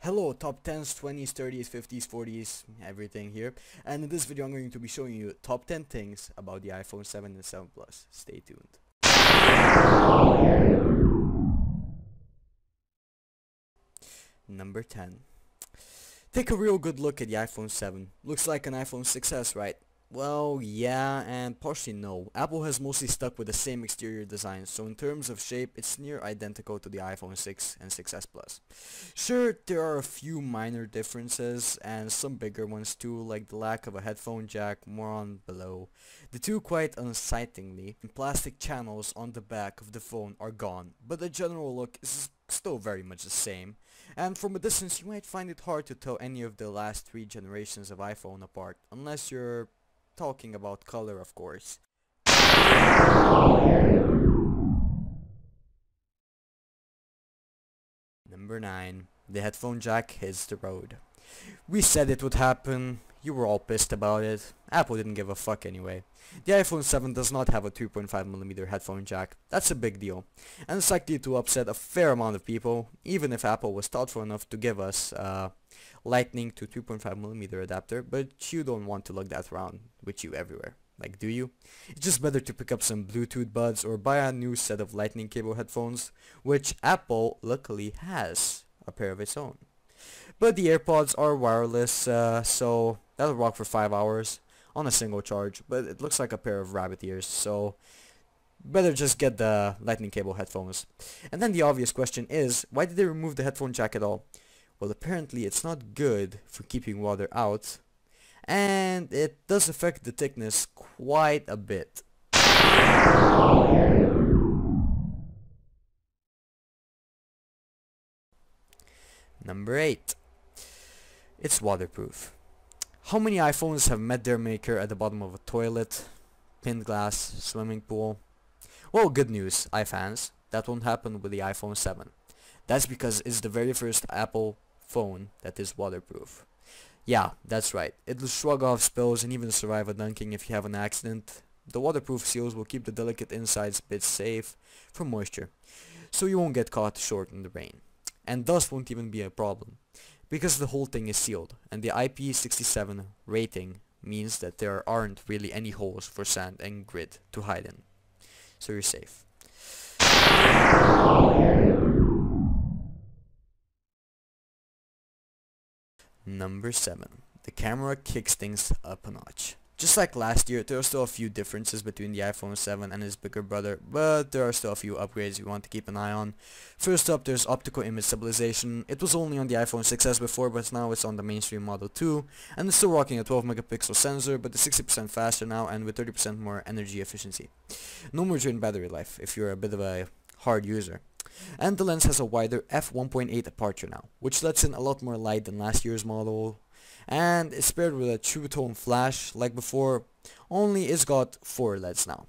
Hello, top 10s, 20s, 30s, 50s, 40s, everything here. And in this video I'm going to be showing you top 10 things about the iPhone 7 and 7 Plus. Stay tuned. Number 10. Take a real good look at the iPhone 7. Looks like an iPhone 6s, right? Well, yeah, and partially no. Apple has mostly stuck with the same exterior design, so in terms of shape, it's near identical to the iPhone 6 and 6s Plus. Sure, there are a few minor differences, and some bigger ones too, like the lack of a headphone jack, more on below. The two quite unsightly plastic channels on the back of the phone are gone, but the general look is still very much the same. And from a distance, you might find it hard to tell any of the last three generations of iPhone apart, unless you're talking about color, of course. Number 9. The headphone jack hits the road. We said it would happen. You were all pissed about it. Apple didn't give a fuck anyway. The iPhone 7 does not have a 3.5mm headphone jack. That's a big deal. And it's likely to upset a fair amount of people, even if Apple was thoughtful enough to give us Lightning to 3.5mm adapter, but you don't want to lug that around with you everywhere. Like, do you? It's just better to pick up some Bluetooth buds or buy a new set of lightning cable headphones, which Apple luckily has a pair of its own. But the AirPods are wireless, so that'll rock for 5 hours on a single charge, but it looks like a pair of rabbit ears, so better just get the lightning cable headphones. And then the obvious question is, why did they remove the headphone jack at all? Well, apparently it's not good for keeping water out, and it does affect the thickness quite a bit. Number 8. It's waterproof. How many iPhones have met their maker at the bottom of a toilet, pinned glass, swimming pool? Well, good news, iFans. That won't happen with the iPhone 7. That's because it's the very first Apple phone that is waterproof. Yeah, that's right. It'll shrug off spills and even survive a dunking if you have an accident. The waterproof seals will keep the delicate insides bits safe from moisture, so you won't get caught short in the rain. And dust won't even be a problem, because the whole thing is sealed, and the IP67 rating means that there aren't really any holes for sand and grit to hide in. So you're safe. Number 7. The camera kicks things up a notch. Just like last year, there are still a few differences between the iPhone 7 and its bigger brother, but there are still a few upgrades you want to keep an eye on. First up, there's optical image stabilization. It was only on the iPhone 6s before, but now it's on the mainstream model too, and it's still rocking a 12 megapixel sensor, but it's 60% faster now and with 30% more energy efficiency. No more drained battery life if you're a bit of a hard user. And the lens has a wider f1.8 aperture now, which lets in a lot more light than last year's model. And it's paired with a true tone flash like before, only it's got 4 LEDs now,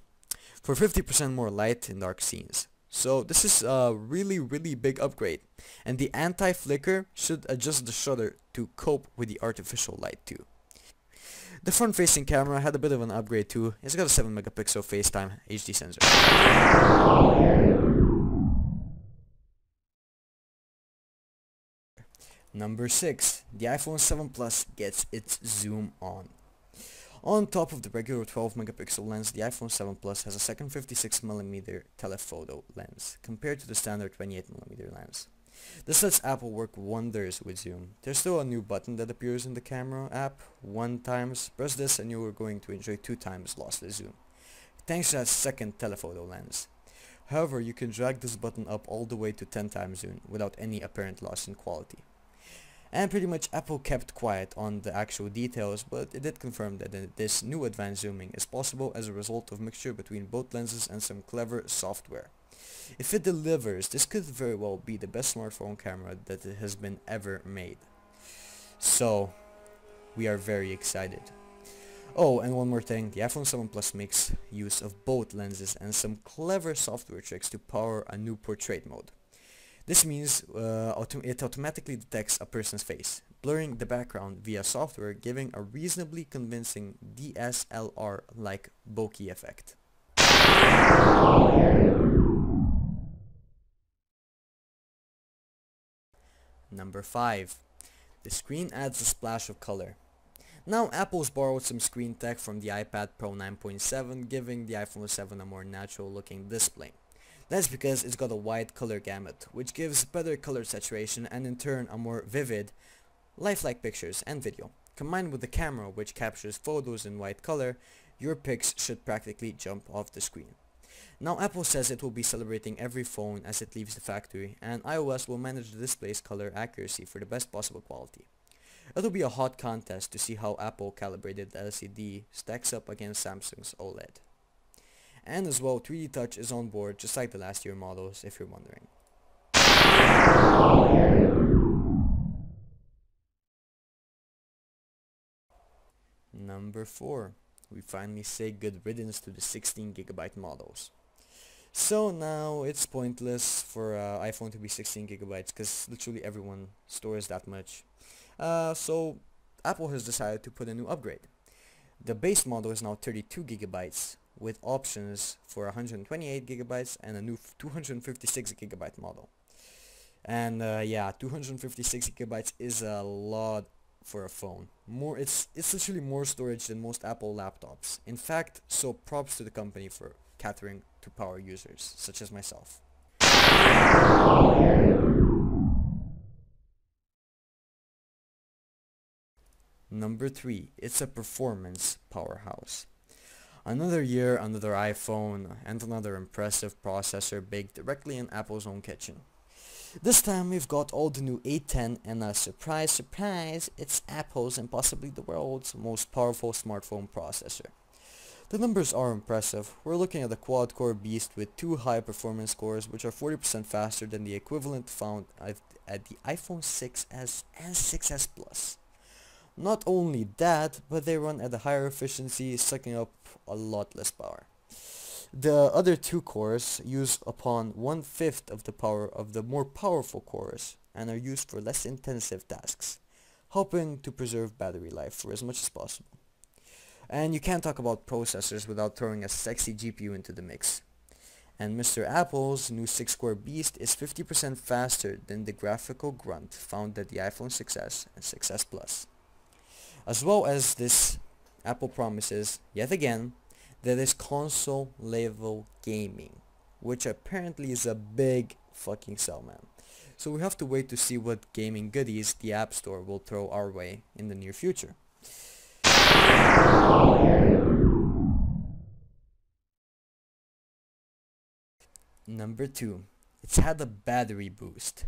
for 50% more light in dark scenes. So this is a really big upgrade, and the anti-flicker should adjust the shutter to cope with the artificial light too. The front-facing camera had a bit of an upgrade too. It's got a 7 megapixel FaceTime HD sensor. Number 6. The iPhone 7 Plus gets its zoom on. On top of the regular 12 megapixel lens, the iPhone 7 Plus has a second 56mm telephoto lens, compared to the standard 28mm lens. This lets Apple work wonders with zoom. There's still a new button that appears in the camera app. 1 times, press this and you are going to enjoy 2 times lossless zoom, thanks to that second telephoto lens. However, you can drag this button up all the way to 10 times zoom without any apparent loss in quality. And pretty much Apple kept quiet on the actual details, but it did confirm that this new advanced zooming is possible as a result of mixture between both lenses and some clever software. If it delivers, this could very well be the best smartphone camera that has been ever made. So, we are very excited. Oh, and one more thing, the iPhone 7 Plus makes use of both lenses and some clever software tricks to power a new portrait mode. This means it automatically detects a person's face, blurring the background via software, giving a reasonably convincing DSLR-like bokeh effect. Number 5. The screen adds a splash of color. Now Apple's borrowed some screen tech from the iPad Pro 9.7, giving the iPhone 7 a more natural looking display. That's because it's got a wide color gamut, which gives better color saturation and in turn a more vivid, lifelike pictures and video. Combined with the camera which captures photos in white color, your pics should practically jump off the screen. Now Apple says it will be celebrating every phone as it leaves the factory, and iOS will manage the display's color accuracy for the best possible quality. It'll be a hot contest to see how Apple calibrated LCD stacks up against Samsung's OLED. And as well, 3D Touch is on board just like the last year models, if you're wondering. Number 4. We finally say good riddance to the 16GB models. So now it's pointless for iPhone to be 16GB because literally everyone stores that much. So Apple has decided to put a new upgrade. The base model is now 32GB with options for 128GB and a new 256GB model. And yeah, 256GB is a lot for a phone. It's literally more storage than most Apple laptops. In fact, so props to the company for catering to power users such as myself. Number 3, it's a performance powerhouse. Another year, another iPhone, and another impressive processor baked directly in Apple's own kitchen. This time we've got all the new A10 and a surprise, it's Apple's and possibly the world's most powerful smartphone processor. The numbers are impressive. We're looking at a quad-core beast with 2 high performance cores which are 40% faster than the equivalent found at the iPhone 6s and 6s Plus. Not only that, but they run at a higher efficiency, sucking up a lot less power. The other 2 cores use upon 1/5 of the power of the more powerful cores and are used for less intensive tasks, helping to preserve battery life for as much as possible. And you can't talk about processors without throwing a sexy GPU into the mix. And Mr. Apple's new 6-core beast is 50% faster than the graphical grunt found at the iPhone 6s and 6s Plus. As well as this, Apple promises, yet again, that is console level gaming, which apparently is a big fucking sell, man. So we have to wait to see what gaming goodies the App Store will throw our way in the near future. Number 2, it's had a battery boost.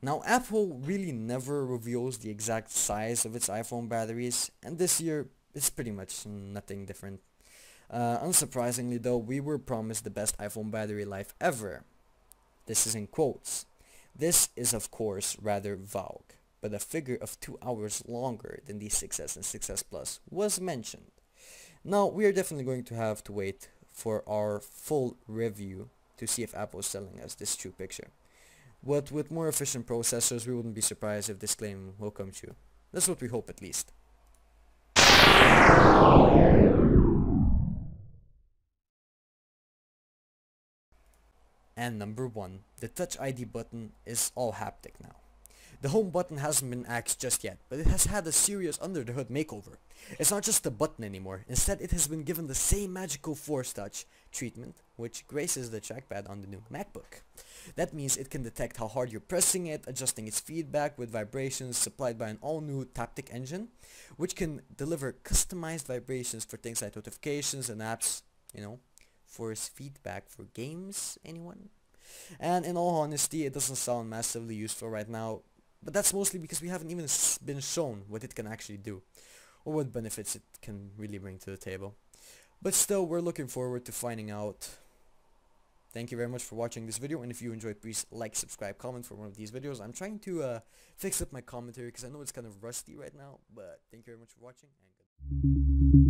Now Apple really never reveals the exact size of its iPhone batteries, and this year it's pretty much nothing different. Unsurprisingly though, we were promised the best iPhone battery life ever. This is in quotes. This is of course rather vague, but a figure of 2 hours longer than the 6s and 6s Plus was mentioned. Now we are definitely going to have to wait for our full review to see if Apple is selling us this true picture. But with more efficient processors, we wouldn't be surprised if this claim will come true. That's what we hope at least. And number 1, the Touch ID button is all haptic now. The home button hasn't been axed just yet, but it has had a serious under-the-hood makeover. It's not just a button anymore, instead it has been given the same magical Force Touch treatment which graces the trackpad on the new MacBook. That means it can detect how hard you're pressing it, adjusting its feedback with vibrations supplied by an all-new Taptic engine, which can deliver customized vibrations for things like notifications and apps, force feedback for games, anyone? And in all honesty, it doesn't sound massively useful right now, but that's mostly because we haven't even been shown what it can actually do, or what benefits it can really bring to the table. But still, we're looking forward to finding out. Thank you very much for watching this video, and if you enjoyed, please like, subscribe, comment for one of these videos. I'm trying to fix up my commentary because I know it's kind of rusty right now, but thank you very much for watching, and goodbye.